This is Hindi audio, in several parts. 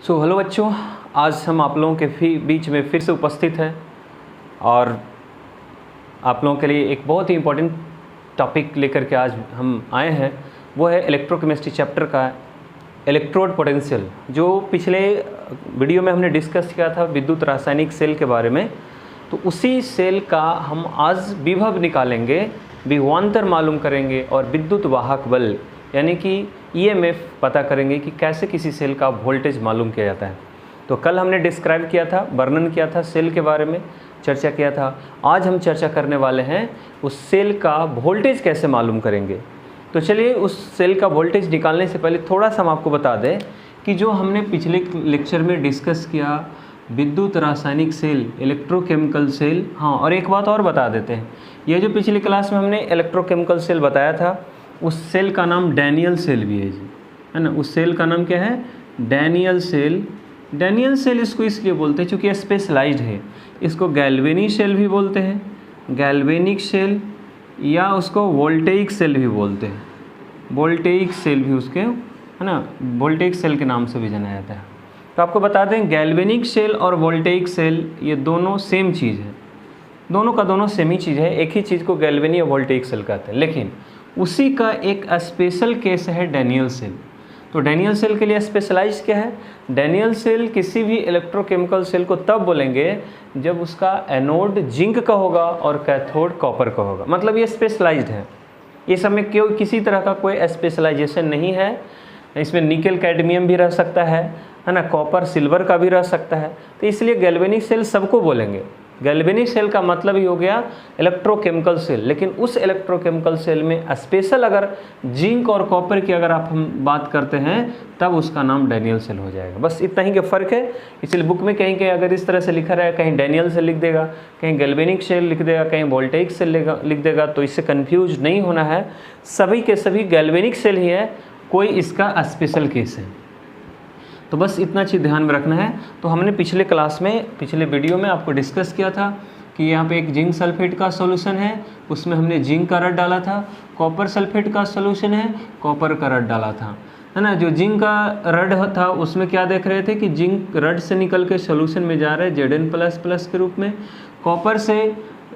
हेलो बच्चों, आज हम आप लोगों के बीच में फिर से उपस्थित हैं और आप लोगों के लिए एक बहुत ही इम्पोर्टेंट टॉपिक लेकर के आज हम आए हैं। वो है इलेक्ट्रोकेमिस्ट्री चैप्टर का इलेक्ट्रोड पोटेंशियल, जो पिछले वीडियो में हमने डिस्कस किया था विद्युत रासायनिक सेल के बारे में। तो उसी सेल का हम आज विभव निकालेंगे, विभवांतर मालूम करेंगे और विद्युत वाहक बल यानी कि ईएमएफ पता करेंगे कि कैसे किसी सेल का वोल्टेज मालूम किया जाता है। तो कल हमने डिस्क्राइब किया था, वर्णन किया था सेल के बारे में, चर्चा किया था। आज हम चर्चा करने वाले हैं उस सेल का वोल्टेज कैसे मालूम करेंगे। तो चलिए उस सेल का वोल्टेज निकालने से पहले थोड़ा सा हम आपको बता दें कि जो हमने पिछले लेक्चर में डिस्कस किया विद्युत रासायनिक सेल, इलेक्ट्रोकेमिकल सेल। हाँ, और एक बात और बता देते हैं, ये जो पिछली क्लास में हमने इलेक्ट्रोकेमिकल सेल बताया था, उस सेल का नाम डैनियल सेल भी है जी, है ना। उस सेल का नाम क्या है? Daniel cell. डैनियल सेल इसको इसलिए बोलते हैं क्योंकि स्पेशलाइज्ड है। इसको गैल्वेनिक सेल भी बोलते हैं, गैल्वेनिक सेल, या उसको वोल्टेइक सेल भी बोलते हैं। वोल्टेइक सेल भी उसके, है ना, वोल्टेइक सेल के नाम से भी जाना जाता है। तो आपको बता दें, गैल्वेनिक सेल और वोल्टेइक सेल ये दोनों सेम चीज़ है, दोनों का दोनों सेम ही चीज़ है। एक ही चीज़ को गैल्वेनिक और वोल्टेइक सेल कहते हैं, लेकिन उसी का एक स्पेशल केस है डैनियल सेल। तो डैनियल सेल के लिए स्पेशलाइज क्या है? डैनियल सेल किसी भी इलेक्ट्रोकेमिकल सेल को तब बोलेंगे जब उसका एनोड जिंक का होगा और कैथोड कॉपर का होगा। मतलब ये स्पेशलाइज्ड है, ये सब में क्यों किसी तरह का कोई स्पेशलाइजेशन नहीं है। इसमें निकल कैडमियम भी रह सकता है ना, कॉपर सिल्वर का भी रह सकता है। तो इसलिए गैल्वेनिक सेल सबको बोलेंगे। गैल्वेनिक सेल का मतलब ही हो गया इलेक्ट्रोकेमिकल सेल, लेकिन उस इलेक्ट्रोकेमिकल सेल में स्पेशल अगर जिंक और कॉपर की अगर आप हम बात करते हैं तब उसका नाम डैनियल सेल हो जाएगा। बस इतना ही का फ़र्क है। इसलिए बुक में कहीं कहीं अगर इस तरह से लिखा रहा है, कहीं डैनियल सेल लिख देगा, कहीं गैल्वेनिक सेल लिख देगा, कहीं वोल्टेइक सेल लिख देगा, तो इससे कन्फ्यूज नहीं होना है। सभी के सभी गैल्वेनिक सेल ही है, कोई इसका स्पेशल केस है। तो बस इतना चीज़ ध्यान में रखना है। तो हमने पिछले क्लास में, पिछले वीडियो में आपको डिस्कस किया था कि यहाँ पे एक जिंक सल्फेट का सॉल्यूशन है, उसमें हमने जिंक का रड डाला था। कॉपर सल्फेट का सॉल्यूशन है, कॉपर का रड डाला था, है ना। जो जिंक का रड था उसमें क्या देख रहे थे कि जिंक रड से निकल के सॉल्यूशन में जा रहा है Zn++ के रूप में। कॉपर से,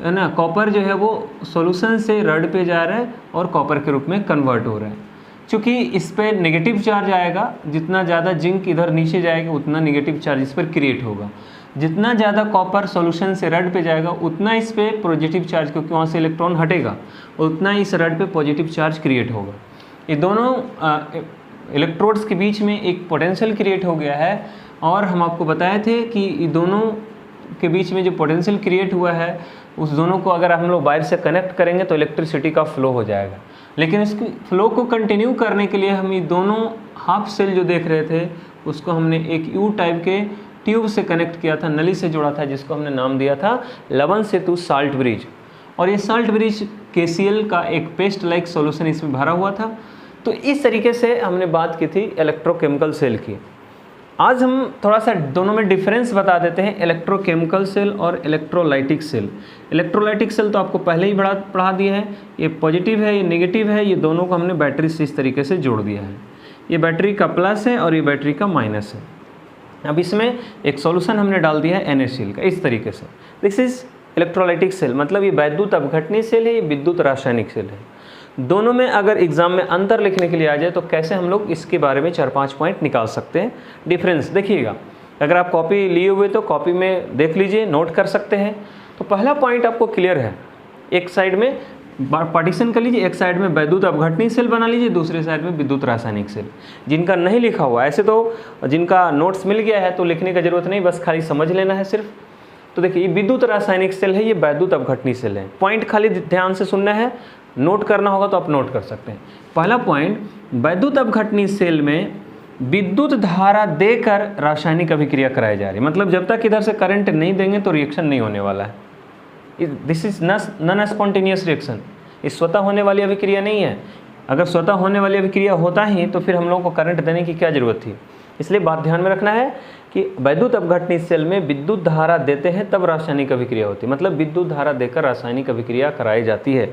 है ना, कॉपर जो है वो सॉल्यूशन से रड पे जा रहा है और कॉपर के रूप में कन्वर्ट हो रहा है। चूँकि इस पर नेगेटिव चार्ज आएगा, जितना ज़्यादा जिंक इधर नीचे जाएगा उतना नेगेटिव चार्ज इस पर क्रिएट होगा। जितना ज़्यादा कॉपर सॉल्यूशन से रड पे जाएगा उतना इस पर पॉजिटिव चार्ज, क्योंकि वहाँ से इलेक्ट्रॉन हटेगा, उतना इस रड पे पॉजिटिव चार्ज क्रिएट होगा। ये दोनों इलेक्ट्रोड्स के बीच में एक पोटेंशियल क्रिएट हो गया है। और हम आपको बताए थे कि ये दोनों के बीच में जो पोटेंशियल क्रिएट हुआ है, उस दोनों को अगर हम लोग वायर से कनेक्ट करेंगे तो इलेक्ट्रिसिटी का फ्लो हो जाएगा। लेकिन इसकी फ्लो को कंटिन्यू करने के लिए हम ये दोनों हाफ सेल जो देख रहे थे उसको हमने एक यू टाइप के ट्यूब से कनेक्ट किया था, नली से जोड़ा था, जिसको हमने नाम दिया था लवण सेतु साल्ट ब्रिज। और ये साल्ट ब्रिज KCl का एक पेस्ट लाइक सॉल्यूशन इसमें भरा हुआ था। तो इस तरीके से हमने बात की थी इलेक्ट्रोकेमिकल सेल की। आज हम थोड़ा सा दोनों में डिफरेंस बता देते हैं, इलेक्ट्रोकेमिकल सेल और इलेक्ट्रोलाइटिक सेल। इलेक्ट्रोलाइटिक सेल तो आपको पहले ही पढ़ा दिया है, ये पॉजिटिव है, ये नेगेटिव है, ये दोनों को हमने बैटरी से इस तरीके से जोड़ दिया है। ये बैटरी का प्लस है और ये बैटरी का माइनस है। अब इसमें एक सॉल्यूशन हमने डाल दिया है NaCl का, इस तरीके से। दिस इज इलेक्ट्रोलाइटिक सेल, मतलब ये वैद्युत अपघटनी सेल है, ये विद्युत रासायनिक सेल है। दोनों में अगर एग्जाम में अंतर लिखने के लिए आ जाए तो कैसे हम लोग इसके बारे में 4-5 पॉइंट निकाल सकते हैं। डिफरेंस देखिएगा, अगर आप कॉपी लिए हुए तो कॉपी में देख लीजिए, नोट कर सकते हैं। तो पहला पॉइंट आपको क्लियर है, एक साइड में पार्टीशन कर लीजिए, एक साइड में वैद्युत अपघटनी सेल बना लीजिए, दूसरे साइड में विद्युत रासायनिक सेल। जिनका नहीं लिखा हुआ, ऐसे तो जिनका नोट्स मिल गया है तो लिखने का जरूरत नहीं, बस खाली समझ लेना है सिर्फ। तो देखिए, ये विद्युत रासायनिक सेल है, ये वैद्युत अपघटनी सेल है। पॉइंट खाली ध्यान से सुनना है, नोट करना होगा तो आप नोट कर सकते हैं। पहला पॉइंट, वैद्युत अपघटनी सेल में विद्युत धारा देकर रासायनिक अभिक्रिया कराई जा रही है। मतलब जब तक इधर से करंट नहीं देंगे तो रिएक्शन नहीं होने वाला है। This is non spontaneous reaction, ये स्वतः होने वाली अभिक्रिया नहीं है। अगर स्वतः होने वाली अभिक्रिया होता ही तो फिर हम लोगों को करंट देने की क्या जरूरत थी। इसलिए बात ध्यान में रखना है कि वैद्युत अपघटनी सेल में विद्युत धारा देते हैं तब रासायनिक अभिक्रिया होती है, मतलब विद्युत धारा देकर रासायनिक अभिक्रिया कराई जाती है।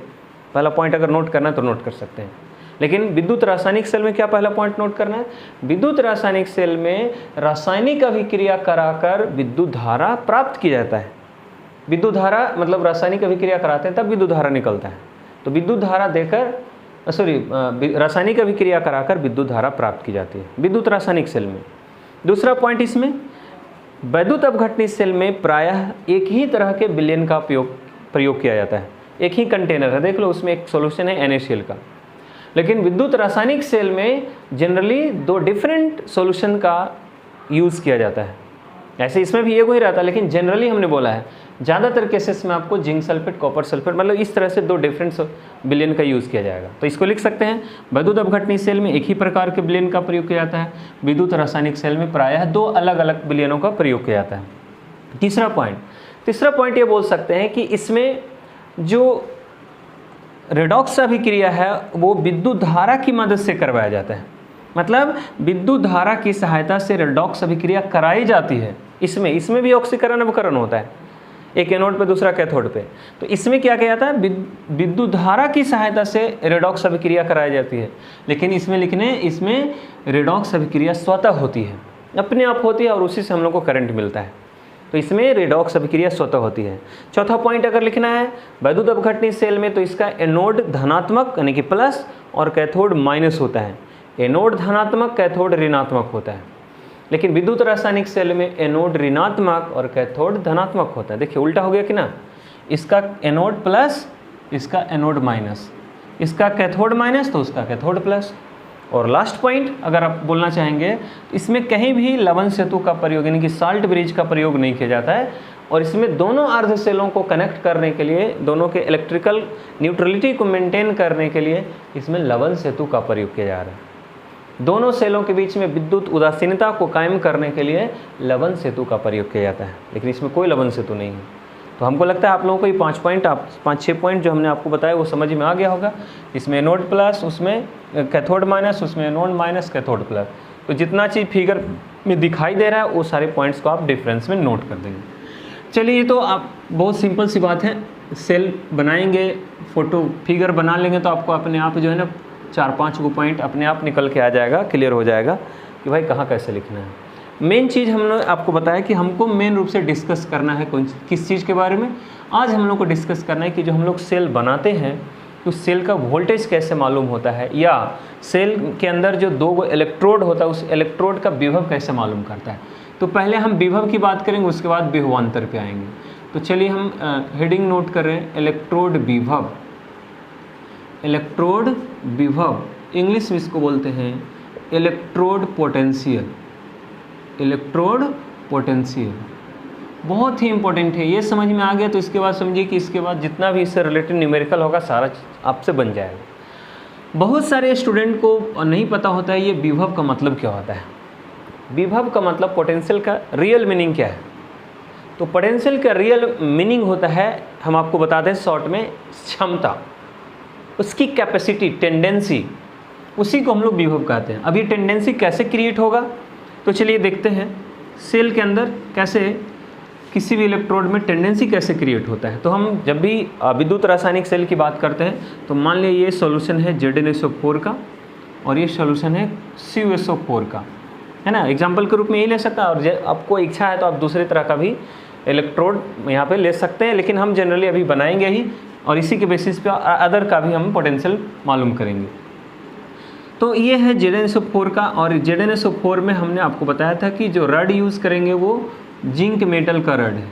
पहला पॉइंट अगर नोट करना है तो नोट कर सकते हैं। लेकिन विद्युत रासायनिक सेल में क्या पहला पॉइंट नोट करना है, विद्युत रासायनिक सेल में रासायनिक अभिक्रिया कराकर विद्युत धारा प्राप्त की जाता है। विद्युत धारा मतलब रासायनिक अभिक्रिया कराते हैं तब विद्युत धारा निकलता है। तो विद्युत धारा देकर रासायनिक अभिक्रिया कराकर विद्युत धारा प्राप्त की जाती है विद्युत रासायनिक सेल में। दूसरा पॉइंट, इसमें वैद्युत अपघटनी सेल में प्रायः एक ही तरह के विलयन का प्रयोग किया जाता है। एक ही कंटेनर है, देख लो उसमें एक सॉल्यूशन है NaCl का। लेकिन विद्युत रासायनिक सेल में जनरली 2 डिफरेंट सॉल्यूशन का यूज़ किया जाता है। ऐसे इसमें भी एक ही रहता है, लेकिन जनरली हमने बोला है ज़्यादातर केसेस में आपको जिंक सल्फेट, कॉपर सल्फेट, मतलब इस तरह से 2 डिफरेंट विलयन का यूज़ किया जाएगा। तो इसको लिख सकते हैं, वैद्युत अपघटनी सेल में एक ही प्रकार के विलयन का प्रयोग किया जाता है, विद्युत रासायनिक सेल में प्रायः 2 अलग अलग विलयनों का प्रयोग किया जाता है। तीसरा पॉइंट ये बोल सकते हैं कि इसमें जो रेडॉक्स अभिक्रिया है वो विद्युत धारा की मदद से करवाया जाता है। मतलब विद्युत धारा की सहायता से रेडॉक्स अभिक्रिया कराई जाती है। इसमें भी ऑक्सीकरण अवकरण होता है, एक एनोड पे दूसरा कैथोड पे। तो इसमें क्या किया जाता है, विद्युत धारा की सहायता से रेडॉक्स अभिक्रिया कराई जाती है। लेकिन इसमें रेडॉक्स अभिक्रिया स्वतः होती है, अपने आप होती है और उसी से हम लोग को करंट मिलता है। तो इसमें रेडॉक्स अभिक्रिया स्वतः होती है। चौथा पॉइंट अगर लिखना है वैद्युत अपघटनी सेल में, तो इसका एनोड धनात्मक यानी कि प्लस और कैथोड माइनस होता है। एनोड धनात्मक, कैथोड ऋणात्मक होता है। लेकिन विद्युत रासायनिक सेल में एनोड ऋणात्मक और कैथोड धनात्मक होता है। देखिए उल्टा हो गया कि ना, इसका एनोड प्लस, इसका एनोड माइनस, इसका कैथोड माइनस तो उसका कैथोड प्लस। और लास्ट पॉइंट अगर आप बोलना चाहेंगे, इसमें कहीं भी लवण सेतु का प्रयोग यानी कि साल्ट ब्रिज का प्रयोग नहीं किया जाता है। और इसमें दोनों अर्ध सेलों को कनेक्ट करने के लिए, दोनों के इलेक्ट्रिकल न्यूट्रलिटी को मेंटेन करने के लिए इसमें लवण सेतु का प्रयोग किया जा रहा है। दोनों सेलों के बीच में विद्युत उदासीनता को कायम करने के लिए लवण सेतु का प्रयोग किया जाता है, लेकिन इसमें कोई लवण सेतु नहीं है। तो हमको लगता है आप लोगों को ये 5-6 पॉइंट जो हमने आपको बताया वो समझ में आ गया होगा। इसमें एनोड प्लस, उसमें कैथोड माइनस, उसमें एनोड माइनस, कैथोड प्लस। तो जितना चीज़ फिगर में दिखाई दे रहा है वो सारे पॉइंट्स को आप डिफरेंस में नोट कर देंगे। चलिए, ये तो आप बहुत सिंपल सी बात है, सेल बनाएंगे, फोटो फिगर बना लेंगे तो आपको अपने आप जो है ना 4-5 को पॉइंट अपने आप निकल के आ जाएगा, क्लियर हो जाएगा कि भाई कहाँ कैसे लिखना है। मेन चीज़ हमने आपको बताया कि हमको मेन रूप से डिस्कस करना है किस चीज़ के बारे में। आज हम लोग को डिस्कस करना है कि जो हम लोग सेल बनाते हैं तो सेल का वोल्टेज कैसे मालूम होता है, या सेल के अंदर जो 2 इलेक्ट्रोड होता है उस इलेक्ट्रोड का विभव कैसे मालूम करता है। तो पहले हम विभव की बात करेंगे, उसके बाद विभवांतर पे आएंगे। तो चलिए हम हेडिंग नोट कर रहे हैं, इलेक्ट्रोड विभव। इलेक्ट्रोड विभव इंग्लिश में इसको बोलते हैं इलेक्ट्रोड पोटेंशियल। इलेक्ट्रोड पोटेंशियल बहुत ही इंपॉर्टेंट है, ये समझ में आ गया तो इसके बाद समझिए कि इसके बाद जितना भी इससे रिलेटेड न्यूमेरिकल होगा सारा आपसे बन जाएगा। बहुत सारे स्टूडेंट को नहीं पता होता है ये विभव का मतलब क्या होता है। विभव का मतलब पोटेंशियल का रियल मीनिंग क्या है। तो पोटेंशियल का रियल मीनिंग होता है, हम आपको बता दें शॉर्ट में, क्षमता, उसकी कैपेसिटी, टेंडेंसी, उसी को हम लोग विभव कहते हैं। अब ये टेंडेंसी कैसे क्रिएट होगा तो चलिए देखते हैं सेल के अंदर कैसे किसी भी इलेक्ट्रोड में टेंडेंसी कैसे क्रिएट होता है। तो हम जब भी विद्युत रासायनिक सेल की बात करते हैं तो मान लिया ये सॉल्यूशन है ZnSO4 का और ये सॉल्यूशन है CuSO4 का, है ना। एग्जाम्पल के रूप में यही ले सकता है, और आपको इच्छा है तो आप दूसरी तरह का भी इलेक्ट्रोड यहाँ पे ले सकते हैं, लेकिन हम जनरली अभी बनाएंगे ही और इसी के बेसिस पे अदर का भी हम पोटेंशियल मालूम करेंगे। तो ये है ZnSO4 का, और ZnSO4 में हमने आपको बताया था कि जो रड यूज़ करेंगे वो जिंक मेटल का रड है।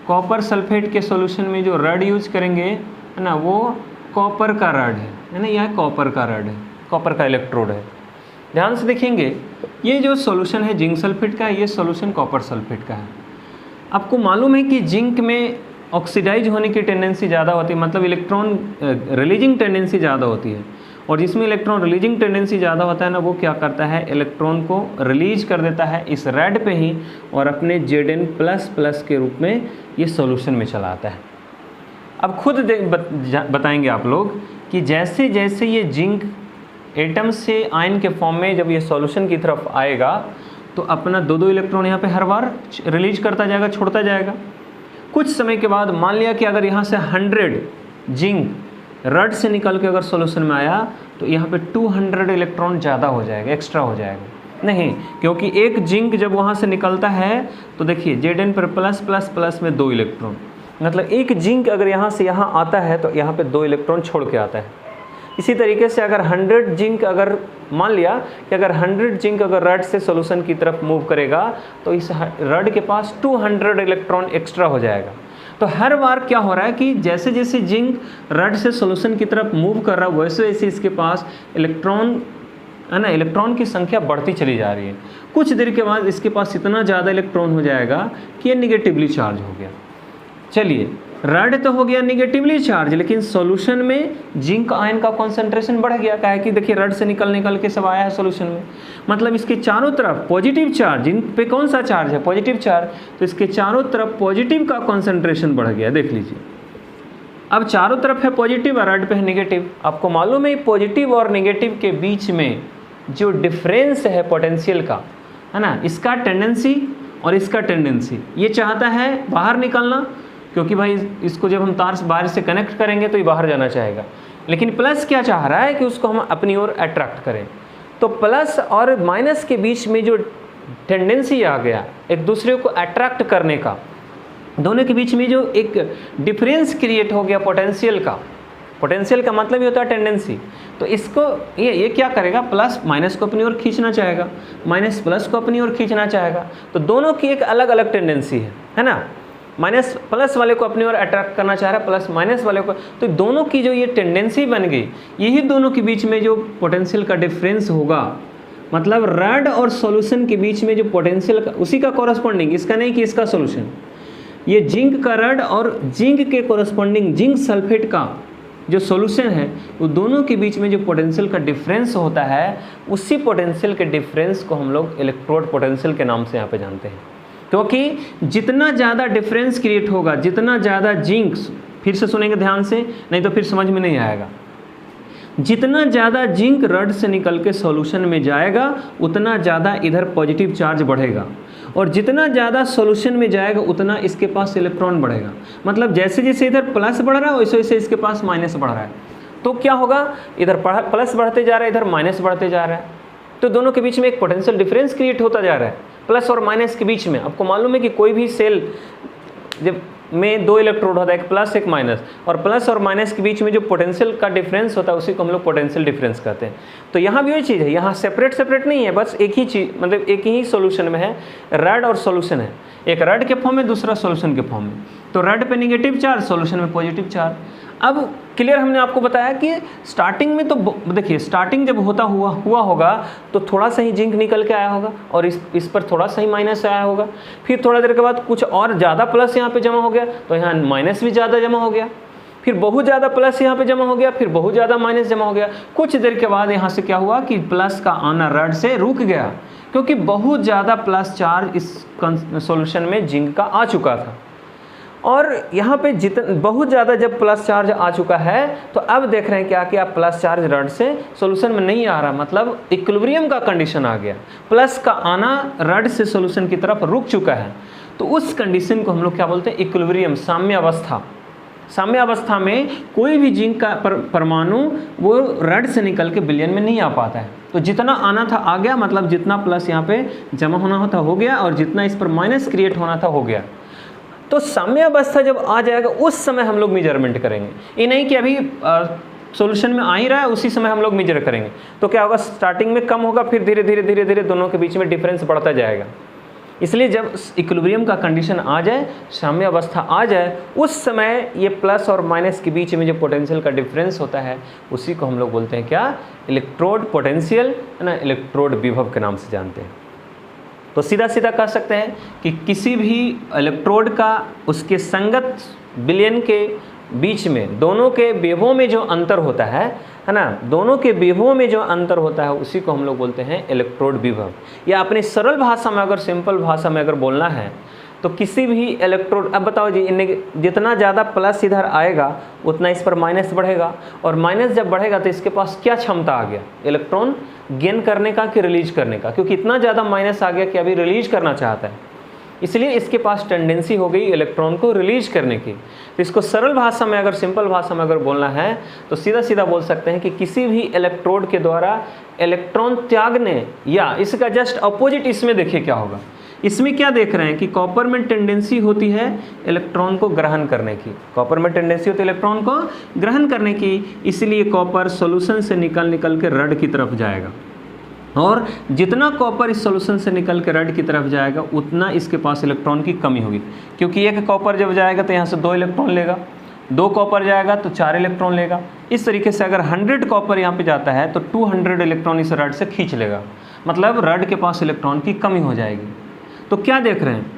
कॉपर सल्फेट के सॉल्यूशन में जो रड यूज करेंगे, है ना, वो कॉपर का रड है ना, यह कॉपर का रड है, कॉपर का इलेक्ट्रोड है। ध्यान से देखेंगे, ये जो सॉल्यूशन है जिंक सल्फेट का, ये सॉल्यूशन कॉपर सल्फेट का है। आपको मालूम है कि जिंक में ऑक्सीडाइज होने की टेंडेंसी ज़्यादा होती है, मतलब इलेक्ट्रॉन रिलीजिंग टेंडेंसी ज़्यादा होती है, और जिसमें इलेक्ट्रॉन रिलीजिंग टेंडेंसी ज़्यादा होता है ना, वो क्या करता है, इलेक्ट्रॉन को रिलीज कर देता है इस रेड पे ही, और अपने Zn++ के रूप में ये सॉल्यूशन में चला आता है। अब खुद बताएंगे आप लोग कि जैसे जैसे ये जिंक एटम से आयन के फॉर्म में जब ये सॉल्यूशन की तरफ आएगा तो अपना 2-2 इलेक्ट्रॉन यहाँ पे हर बार रिलीज करता जाएगा, छोड़ता जाएगा। कुछ समय के बाद मान लिया कि अगर यहाँ से 100 जिंक रड से निकल के अगर सॉल्यूशन में आया तो यहाँ पे 200 इलेक्ट्रॉन ज़्यादा हो जाएगा, एक्स्ट्रा हो जाएगा। नहीं, क्योंकि एक जिंक जब वहाँ से निकलता है तो देखिए Zn पर प्लस प्लस प्लस में 2 इलेक्ट्रॉन, मतलब एक जिंक अगर यहाँ से यहाँ आता है तो यहाँ पे 2 इलेक्ट्रॉन छोड़ के आता है। इसी तरीके से अगर 100 जिंक, अगर मान लिया कि अगर 100 जिंक अगर रड से सॉल्यूशन की तरफ मूव करेगा तो इस रड के पास 200 इलेक्ट्रॉन एक्स्ट्रा हो जाएगा। तो हर बार क्या हो रहा है कि जैसे जैसे जिंक रड से सॉल्यूशन की तरफ मूव कर रहा है वैसे वैसे इसके पास इलेक्ट्रॉन है ना, इलेक्ट्रॉन की संख्या बढ़ती चली जा रही है। कुछ देर के बाद इसके पास इतना ज़्यादा इलेक्ट्रॉन हो जाएगा कि ये निगेटिवली चार्ज हो गया। चलिए, रड तो हो गया निगेटिवली चार्ज, लेकिन सॉल्यूशन में जिंक आयन का कॉन्सेंट्रेशन बढ़ गया। क्या है कि देखिए रड से निकल के सब आया है सॉल्यूशन में, मतलब इसके चारों तरफ पॉजिटिव चार्ज, जिंक पे कौन सा चार्ज है, पॉजिटिव चार्ज, तो इसके चारों तरफ पॉजिटिव का कॉन्सेंट्रेशन बढ़ गया। देख लीजिए, अब चारों तरफ है पॉजिटिव और रड पे है निगेटिव। आपको मालूम है पॉजिटिव और निगेटिव के बीच में जो डिफरेंस है पोटेंशियल का, है ना, इसका टेंडेंसी और इसका टेंडेंसी, ये चाहता है बाहर निकलना, क्योंकि भाई इसको जब हम तार से बाहर से कनेक्ट करेंगे तो ये बाहर जाना चाहेगा। लेकिन प्लस क्या चाह रहा है कि उसको हम अपनी ओर अट्रैक्ट करें। तो प्लस और माइनस के बीच में जो टेंडेंसी आ गया एक दूसरे को अट्रैक्ट करने का, दोनों के बीच में जो एक डिफरेंस क्रिएट हो गया पोटेंशियल का, पोटेंशियल का मतलब ये होता है टेंडेंसी। तो इसको ये क्या करेगा, प्लस माइनस को अपनी ओर खींचना चाहेगा, माइनस प्लस को अपनी ओर खींचना चाहेगा। तो दोनों की एक अलग अलग टेंडेंसी है ना, माइनस प्लस वाले को अपनी ओर अट्रैक्ट करना चाह रहा है, प्लस माइनस वाले को। तो दोनों की जो ये टेंडेंसी बन गई, यही दोनों के बीच में जो पोटेंशियल का डिफरेंस होगा, मतलब रड और सॉल्यूशन के बीच में जो पोटेंशियल का, उसी का कॉरस्पॉन्डिंग, इसका नहीं कि इसका सॉल्यूशन, ये जिंक का रड और जिंक के कॉरस्पॉन्डिंग जिंक सल्फेट का जो सॉल्यूशन है, वो दोनों के बीच में जो पोटेंशियल का डिफरेंस होता है, उसी पोटेंशियल के डिफरेंस को हम लोग इलेक्ट्रोड पोटेंशियल के नाम से यहाँ पे जानते हैं। क्योंकि जितना ज़्यादा डिफरेंस क्रिएट होगा, जितना ज़्यादा जिंक, फिर से सुनेंगे ध्यान से, नहीं तो फिर समझ में नहीं आएगा, जितना ज़्यादा जिंक रड से निकल के सॉल्यूशन में जाएगा उतना ज़्यादा इधर पॉजिटिव चार्ज बढ़ेगा, और जितना ज़्यादा सॉल्यूशन में जाएगा उतना इसके पास इलेक्ट्रॉन बढ़ेगा। मतलब जैसे जैसे इधर प्लस बढ़ रहा है वैसे वैसे इसके पास माइनस बढ़ रहा है। तो क्या होगा, इधर प्लस बढ़ते जा रहा है, इधर माइनस बढ़ते जा रहा है, तो दोनों के बीच में एक पोटेंशियल डिफरेंस क्रिएट होता जा रहा है प्लस और माइनस के बीच में। आपको मालूम है कि कोई भी सेल जब में 2 इलेक्ट्रोड होता है, एक प्लस एक माइनस, और प्लस और माइनस के बीच में जो पोटेंशियल का डिफरेंस होता है उसी को हम लोग पोटेंशियल डिफरेंस कहते हैं। तो यहाँ भी वही चीज़ है, यहाँ सेपरेट नहीं है, बस एक ही चीज़, मतलब एक ही सॉल्यूशन में है, रड और सॉल्यूशन है, एक रड के फॉर्म में, दूसरा सॉल्यूशन के फॉर्म में। तो रड पे निगेटिव चार्ज, सॉल्यूशन में पॉजिटिव चार्ज। अब क्लियर हमने आपको बताया कि स्टार्टिंग में तो देखिए, स्टार्टिंग जब हुआ होगा तो थोड़ा सा ही जिंक निकल के आया होगा और इस पर थोड़ा सा ही माइनस आया होगा, फिर थोड़ा देर के बाद कुछ और ज़्यादा प्लस यहाँ पे जमा हो गया तो यहाँ माइनस भी ज़्यादा जमा हो गया, फिर बहुत ज़्यादा प्लस यहाँ पे जमा हो गया, फिर बहुत ज़्यादा माइनस जमा हो गया। कुछ देर के बाद यहाँ से क्या हुआ कि प्लस का आना रड से रुक गया, क्योंकि बहुत ज़्यादा प्लस चार्ज इस सॉल्यूशन में जिंक का आ चुका था। और यहाँ पे बहुत ज़्यादा जब प्लस चार्ज आ चुका है तो अब देख रहे हैं क्या कि आप प्लस चार्ज रड से सॉल्यूशन में नहीं आ रहा, मतलब इक्विलिब्रियम का कंडीशन आ गया, प्लस का आना रड से सॉल्यूशन की तरफ रुक चुका है। तो उस कंडीशन को हम लोग क्या बोलते हैं, इक्विलिब्रियम, साम्य अवस्था। साम्य अवस्था में कोई भी जिंक का परमाणु वो रड से निकल के विलयन में नहीं आ पाता है। तो जितना आना था आ गया, मतलब जितना प्लस यहाँ पे जमा होना होता हो गया और जितना इस पर माइनस क्रिएट होना था हो गया। तो साम्य अवस्था जब आ जाएगा उस समय हम लोग मेजरमेंट करेंगे, ये नहीं कि अभी सॉल्यूशन में आ ही रहा है उसी समय हम लोग मेजर करेंगे। तो क्या होगा, स्टार्टिंग में कम होगा, फिर धीरे धीरे दोनों के बीच में डिफरेंस बढ़ता जाएगा। इसलिए जब इक्विलिब्रियम का कंडीशन आ जाए, साम्य अवस्था आ जाए, उस समय ये प्लस और माइनस के बीच में जो पोटेंशियल का डिफरेंस होता है उसी को हम लोग बोलते हैं क्या, इलेक्ट्रोड पोटेंशियल, है ना, इलेक्ट्रोड विभव के नाम से जानते हैं। तो सीधा सीधा कह सकते हैं कि किसी भी इलेक्ट्रोड का उसके संगत विलयन के बीच में दोनों के विभवों में जो अंतर होता है ना, दोनों के विभवों में जो अंतर होता है उसी को हम लोग बोलते हैं इलेक्ट्रोड विभव। या अपनी सरल भाषा में, अगर सिंपल भाषा में अगर बोलना है तो किसी भी इलेक्ट्रोड, अब बताओ जी, जितना ज़्यादा प्लस इधर आएगा उतना इस पर माइनस बढ़ेगा, और माइनस जब बढ़ेगा तो इसके पास क्या क्षमता आ गया, इलेक्ट्रॉन गेन करने का कि रिलीज करने का, क्योंकि इतना ज़्यादा माइनस आ गया कि अभी रिलीज करना चाहता है। इसलिए इसके पास टेंडेंसी हो गई इलेक्ट्रॉन को रिलीज करने की। तो इसको सरल भाषा में, अगर सिंपल भाषा में अगर बोलना है तो सीधा सीधा बोल सकते हैं कि किसी भी इलेक्ट्रोड के द्वारा इलेक्ट्रॉन त्यागने, या इसका जस्ट अपोजिट इसमें देखिए क्या होगा। इसमें क्या देख रहे हैं कि कॉपर में टेंडेंसी होती है इलेक्ट्रॉन को ग्रहण करने की, कॉपर में टेंडेंसी होती है इलेक्ट्रॉन को ग्रहण करने की, इसलिए कॉपर सॉल्यूशन से निकल के रड की तरफ जाएगा, और जितना कॉपर इस सॉल्यूशन से निकल के रड की तरफ जाएगा उतना इसके पास इलेक्ट्रॉन की कमी होगी, क्योंकि एक कॉपर जब जाएगा तो यहाँ से 2 इलेक्ट्रॉन लेगा, 2 कॉपर जाएगा तो 4 इलेक्ट्रॉन लेगा। इस तरीके से अगर 100 कॉपर यहाँ पे जाता है तो 200 इलेक्ट्रॉन इस रड से खींच लेगा, मतलब रड के पास इलेक्ट्रॉन की कमी हो जाएगी। तो क्या देख रहे हैं,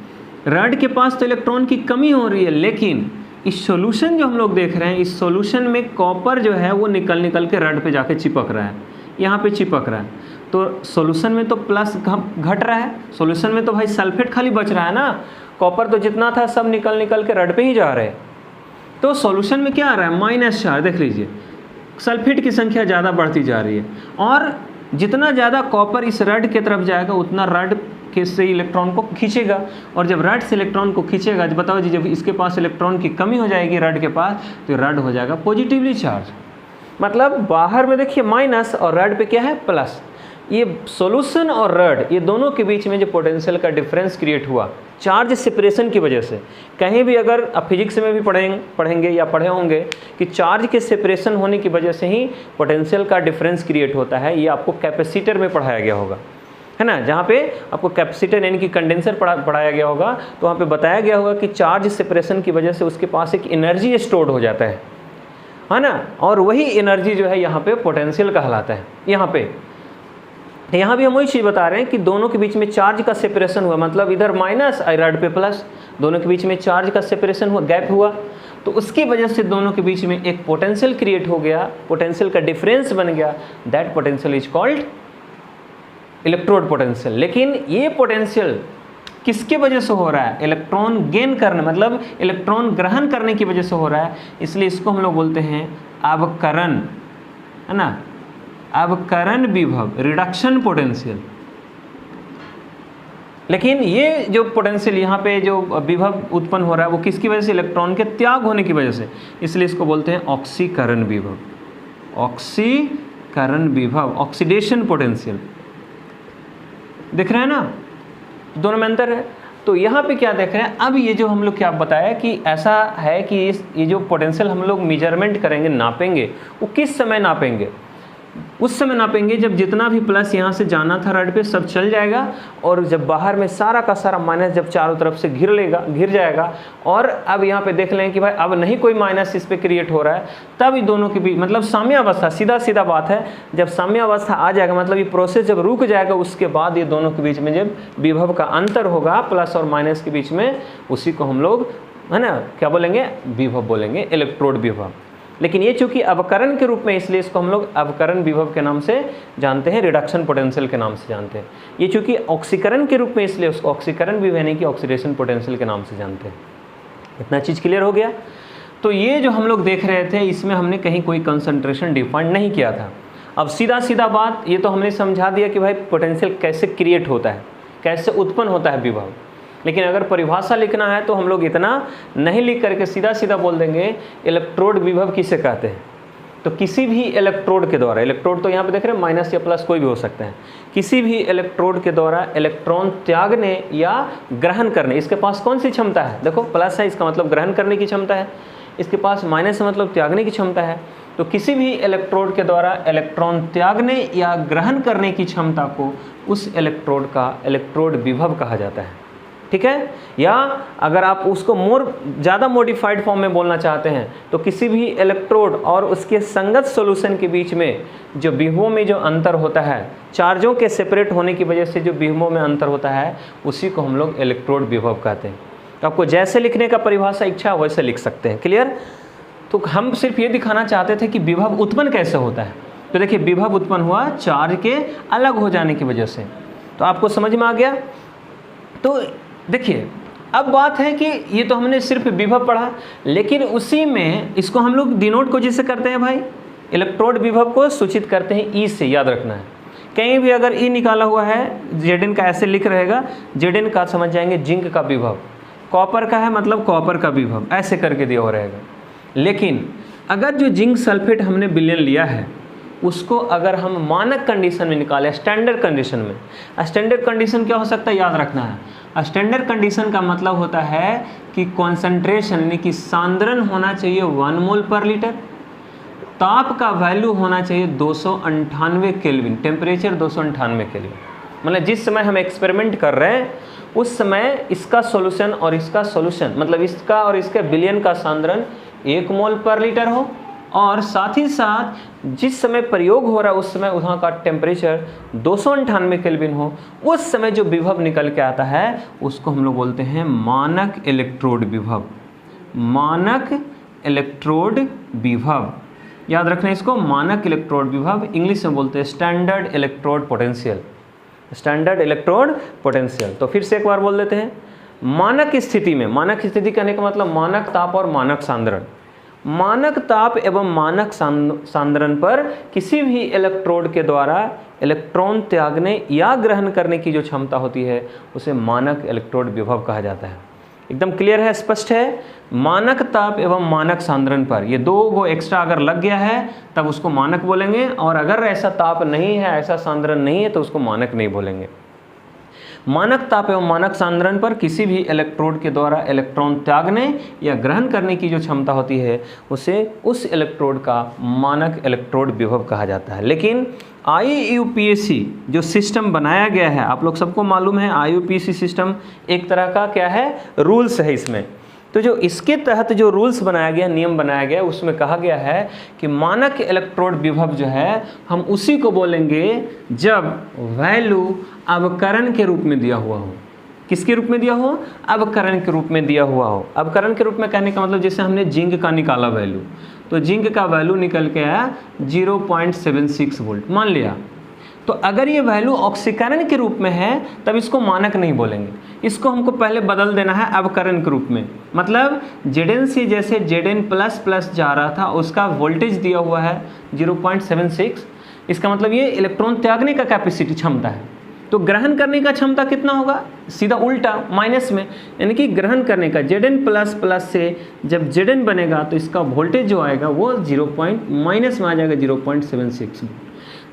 रड के पास तो इलेक्ट्रॉन की कमी हो रही है, लेकिन इस सॉल्यूशन जो हम लोग देख रहे हैं, इस सॉल्यूशन में कॉपर जो है वो निकल के रड पे जाके चिपक रहा है, यहाँ पे चिपक रहा है। तो सॉल्यूशन में तो प्लस घट रहा है, सॉल्यूशन में तो भाई सल्फेट खाली बच रहा है ना, कॉपर तो जितना था सब निकल के रड पे ही जा रहे हैं। तो सॉल्यूशन में क्या आ रहा है, -4, देख लीजिए सल्फेट की संख्या ज़्यादा बढ़ती जा रही है, और जितना ज़्यादा कॉपर इस रड की तरफ जाएगा उतना रड के से इलेक्ट्रॉन को खींचेगा, और जब रड से इलेक्ट्रॉन को खींचेगा, बताओ जी, जब इसके पास इलेक्ट्रॉन की कमी हो जाएगी रड के पास, तो रड हो जाएगा पॉजिटिवली चार्ज। मतलब बाहर में देखिए माइनस और रड पे क्या है प्लस। ये सॉल्यूशन और रड, ये दोनों के बीच में जो पोटेंशियल का डिफरेंस क्रिएट हुआ चार्ज सेपरेशन की वजह से, कहीं भी अगर आप फिजिक्स में भी पढ़ेंगे या पढ़े होंगे कि चार्ज के सेपरेशन होने की वजह से ही पोटेंशियल का डिफरेंस क्रिएट होता है। ये आपको कैपेसिटर में पढ़ाया गया होगा, है ना, जहाँ पे आपको कैपेसिटर यानी कि कंडेंसर पढ़ाया गया होगा, तो वहाँ पे बताया गया होगा कि चार्ज सेपरेशन की वजह से उसके पास एक एनर्जी स्टोर्ड हो जाता है ना, और वही एनर्जी जो है यहाँ पे पोटेंशियल कहलाता है। यहाँ भी हम वही चीज़ बता रहे हैं कि दोनों के बीच में चार्ज का सेपरेशन हुआ, मतलब इधर माइनस और रड पे प्लस, दोनों के बीच में चार्ज का सेपरेशन हुआ, गैप हुआ, तो उसकी वजह से दोनों के बीच में एक पोटेंशियल क्रिएट हो गया, पोटेंशियल का डिफरेंस बन गया, that potential is called electrode potential. लेकिन ये पोटेंशियल किसके वजह से हो रहा है, इलेक्ट्रॉन गेन करने, मतलब इलेक्ट्रॉन ग्रहण करने की वजह से हो रहा है, इसलिए इसको हम लोग बोलते हैं अवकरण, है ना, अवकरण विभव, रिडक्शन पोटेंशियल। लेकिन ये जो पोटेंशियल यहाँ पे जो विभव उत्पन्न हो रहा है वो किसकी वजह से, इलेक्ट्रॉन के त्याग होने की वजह से, इसलिए इसको बोलते हैं ऑक्सीकरण विभव, ऑक्सीकरण विभव, ऑक्सीडेशन पोटेंशियल। देख रहे हैं ना, दोनों में अंतर है। तो यहाँ पे क्या देख रहे हैं, अब ये जो हम लोग क्या बताया कि ऐसा है कि ये जो पोटेंशियल हम लोग मेजरमेंट करेंगे, नापेंगे, वो किस समय नापेंगे, उस समय नापेंगे जब जितना भी प्लस यहाँ से जाना था रड पे सब चल जाएगा, और जब बाहर में सारा का सारा माइनस जब चारों तरफ से घिर जाएगा, और अब यहाँ पे देख लें कि भाई अब नहीं कोई माइनस इस पे क्रिएट हो रहा है, तब इन दोनों के बीच मतलब साम्यावस्था, सीधा बात है, जब साम्यावस्था आ जाएगा मतलब ये प्रोसेस जब रुक जाएगा, उसके बाद ये दोनों के बीच में जब विभव का अंतर होगा प्लस और माइनस के बीच में, उसी को हम लोग, है ना, क्या बोलेंगे, विभव बोलेंगे, इलेक्ट्रोड विभव। लेकिन ये चूंकि अवकरण के रूप में, इसलिए इसको हम लोग अवकरण विभव के नाम से जानते हैं, रिडक्शन पोटेंशियल के नाम से जानते हैं। ये चूंकि ऑक्सीकरण के रूप में, इसलिए उसको ऑक्सीकरण विभव यानी कि ऑक्सीडेशन पोटेंशियल के नाम से जानते हैं। इतना चीज़ क्लियर हो गया। तो ये जो हम लोग देख रहे थे, इसमें हमने कहीं कोई कंसंट्रेशन डिफाइंड नहीं किया था। अब सीधा बात, ये तो हमने समझा दिया कि भाई पोटेंशियल कैसे क्रिएट होता है, कैसे उत्पन्न होता है विभव। लेकिन अगर परिभाषा लिखना है तो हम लोग इतना नहीं लिख करके सीधा बोल देंगे इलेक्ट्रोड विभव किसे कहते हैं। तो किसी भी इलेक्ट्रोड के द्वारा, इलेक्ट्रोड तो यहाँ पे देख रहे हैं माइनस या प्लस कोई भी हो सकता है, किसी भी इलेक्ट्रोड के द्वारा इलेक्ट्रॉन त्यागने या ग्रहण करने, इसके पास कौन सी क्षमता है, देखो प्लस है इसका मतलब ग्रहण करने की क्षमता है, इसके पास माइनस है मतलब त्यागने की क्षमता है। तो किसी भी इलेक्ट्रोड के द्वारा इलेक्ट्रॉन त्यागने या ग्रहण करने की क्षमता को उस इलेक्ट्रोड का इलेक्ट्रोड विभव कहा जाता है, ठीक है। या अगर आप उसको ज़्यादा मॉडिफाइड फॉर्म में बोलना चाहते हैं तो किसी भी इलेक्ट्रोड और उसके संगत सॉल्यूशन के बीच में जो विभवों में जो अंतर होता है, चार्जों के सेपरेट होने की वजह से जो विभवों में अंतर होता है, उसी को हम लोग इलेक्ट्रोड विभव कहते हैं। तो आपको जैसे लिखने का परिभाषा इच्छा वैसे लिख सकते हैं, क्लियर। तो हम सिर्फ ये दिखाना चाहते थे कि विभव उत्पन्न कैसे होता है। तो देखिए विभव उत्पन्न हुआ चार्ज के अलग हो जाने की वजह से, तो आपको समझ में आ गया। तो देखिए अब बात है कि ये तो हमने सिर्फ विभव पढ़ा, लेकिन उसी में इसको हम लोग डिनोट को जिससे करते हैं भाई, इलेक्ट्रोड विभव को सूचित करते हैं ई से, याद रखना है कहीं भी अगर ई निकाला हुआ है Zn का ऐसे लिख रहेगा, Zn का समझ जाएंगे जिंक का विभव, कॉपर का है मतलब कॉपर का विभव, ऐसे करके दिया हुआ रहेगा। लेकिन अगर जो जिंक सल्फेट हमने विलयन लिया है उसको अगर हम मानक कंडीशन में निकालें, स्टैंडर्ड कंडीशन में, स्टैंडर्ड कंडीशन क्या हो सकता है याद रखना है। स्टैंडर्ड कंडीशन का मतलब होता है कि कॉन्सेंट्रेशन यानी कि सांद्रण होना चाहिए 1 मोल पर लीटर, ताप का वैल्यू होना चाहिए 298 केल्विन, टेम्परेचर 298 केल्विन। मतलब जिस समय हम एक्सपेरिमेंट कर रहे हैं उस समय इसका सॉल्यूशन और इसका सॉल्यूशन, मतलब इसका और इसके विलयन का सांद्रण 1 मोल पर लीटर हो, और साथ ही साथ जिस समय प्रयोग हो रहा है उस समय वहाँ का टेम्परेचर 298 केल्विन हो, उस समय जो विभव निकल के आता है उसको हम लोग बोलते हैं मानक इलेक्ट्रोड विभव। मानक इलेक्ट्रोड विभव याद रखना इसको, मानक इलेक्ट्रोड विभव, इंग्लिश में बोलते हैं standard electrode potential, standard electrode potential. तो फिर से एक बार बोल देते हैं, मानक स्थिति में, मानक स्थिति कहने का मतलब मानक ताप और मानक सांद्रण, मानक ताप एवं मानक सांद्रण पर किसी भी इलेक्ट्रोड के द्वारा इलेक्ट्रॉन त्यागने या ग्रहण करने की जो क्षमता होती है उसे मानक इलेक्ट्रोड विभव कहा जाता है। एकदम क्लियर है, स्पष्ट है। मानक ताप एवं मानक सांद्रण पर ये 2 गो एक्स्ट्रा अगर लग गया है तब उसको मानक बोलेंगे, और अगर ऐसा ताप नहीं है, ऐसा सांद्रण नहीं है तो उसको मानक नहीं बोलेंगे। मानक ताप एवं मानक सांद्रण पर किसी भी इलेक्ट्रोड के द्वारा इलेक्ट्रॉन त्यागने या ग्रहण करने की जो क्षमता होती है उसे उस इलेक्ट्रोड का मानक इलेक्ट्रोड विभव कहा जाता है। लेकिन IUPAC जो सिस्टम बनाया गया है, आप लोग सबको मालूम है IUPAC सिस्टम एक तरह का क्या है, रूल्स है इसमें। तो जो इसके तहत जो रूल्स बनाया गया, नियम बनाया गया, उसमें कहा गया है कि मानक इलेक्ट्रोड विभव जो है हम उसी को बोलेंगे जब वैल्यू अवकरण के रूप में दिया हुआ हो। किसके रूप में दिया हो, अवकरण के रूप में दिया हुआ हो। अवकरण के रूप में कहने का मतलब जैसे हमने जिंक का निकाला वैल्यू, तो जिंक का वैल्यू निकल के आया 0.76 वोल्ट मान लिया, तो अगर ये वैल्यू ऑक्सीकरण के रूप में है तब इसको मानक नहीं बोलेंगे, इसको हमको पहले बदल देना है अवकरण के रूप में। मतलब Zn से जैसे Zn++ जा रहा था उसका वोल्टेज दिया हुआ है 0.76, इसका मतलब ये इलेक्ट्रॉन त्यागने का कैपेसिटी क्षमता है, तो ग्रहण करने का क्षमता कितना होगा, सीधा उल्टा माइनस में, यानी कि ग्रहण करने का Zn++ से जब Zn बनेगा तो इसका वोल्टेज जो आएगा वो माइनस में आ जाएगा 0.76।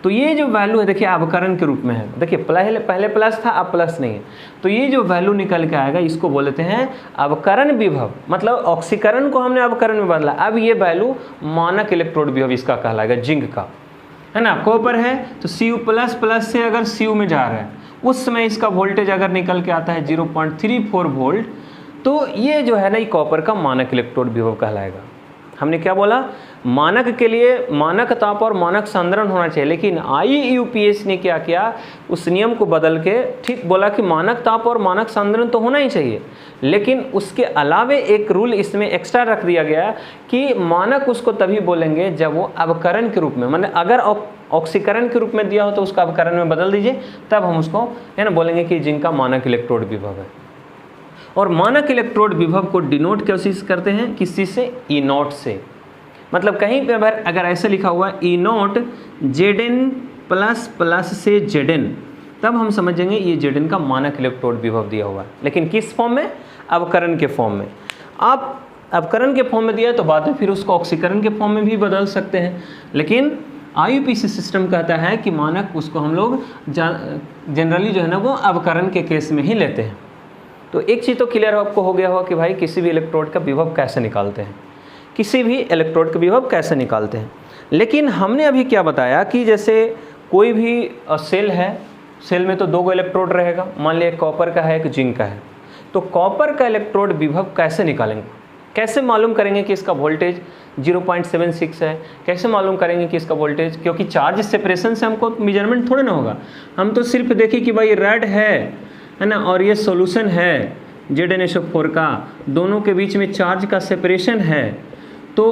तो ये जो वैल्यू है देखिए अवकरण के रूप में है, देखिए पहले प्लस था अब प्लस नहीं है, तो ये जो वैल्यू निकल के आएगा इसको बोलते हैं अवकरण विभव। मतलब ऑक्सीकरण को हमने अवकरण में बदला, अब ये वैल्यू मानक इलेक्ट्रोड विभव इसका कहलाएगा, जिंक का, है ना। कॉपर है तो Cu++ से अगर Cu में जा रहा है उस समय इसका वोल्टेज अगर निकल के आता है 0.34 वोल्ट, तो ये जो है ना ये कॉपर का मानक इलेक्ट्रोड विभव कहलाएगा। हमने क्या बोला, मानक के लिए मानक ताप और मानक सांद्रण होना चाहिए, लेकिन IUPAC ने क्या किया, उस नियम को बदल के ठीक बोला कि मानक ताप और मानक सांद्रण तो होना ही चाहिए, लेकिन उसके अलावे एक रूल इसमें एक्स्ट्रा रख दिया गया कि मानक उसको तभी बोलेंगे जब वो अवकरण के रूप में, मतलब अगर ऑक्सीकरण के रूप में दिया हो तो उसको अवकरण में बदल दीजिए, तब हम उसको है ना बोलेंगे कि जिनका मानक इलेक्ट्रोड विभव है। और मानक इलेक्ट्रोड विभव को डिनोट कैसे करते हैं, किस चीज़ से, E0 से। मतलब कहीं पे अगर ऐसे लिखा हुआ है E0 Zn++ से Zn, तब हम समझेंगे ये Zn का मानक इलेक्ट्रोड विभव दिया हुआ है। लेकिन किस फॉर्म में, अवकरण के फॉर्म में। आप अवकरण के फॉर्म में दिया है तो बाद में फिर उसको ऑक्सीकरण के फॉर्म में भी बदल सकते हैं, लेकिन IUPAC सिस्टम कहता है कि मानक उसको हम लोग जनरली जो है ना वो अवकरण के केस में ही लेते हैं। तो एक चीज़ तो क्लियर आपको हो गया होगा कि भाई किसी भी इलेक्ट्रोड का विभव कैसे निकालते हैं, किसी भी इलेक्ट्रोड का विभव कैसे निकालते हैं। लेकिन हमने अभी क्या बताया कि जैसे कोई भी सेल है, सेल में तो 2 गो इलेक्ट्रोड रहेगा, मान लिया कॉपर का है एक जिंक का है, तो कॉपर का इलेक्ट्रोड विभव कैसे निकालेंगे, कैसे मालूम करेंगे कि इसका वोल्टेज 0.76 है, कैसे मालूम करेंगे कि इसका वोल्टेज, क्योंकि चार्ज सेपरेशन से हमको मेजरमेंट थोड़ा ना होगा, हम तो सिर्फ देखें कि भाई रेड है ना, और ये सॉल्यूशन है ZnSO4 का, दोनों के बीच में चार्ज का सेपरेशन है, तो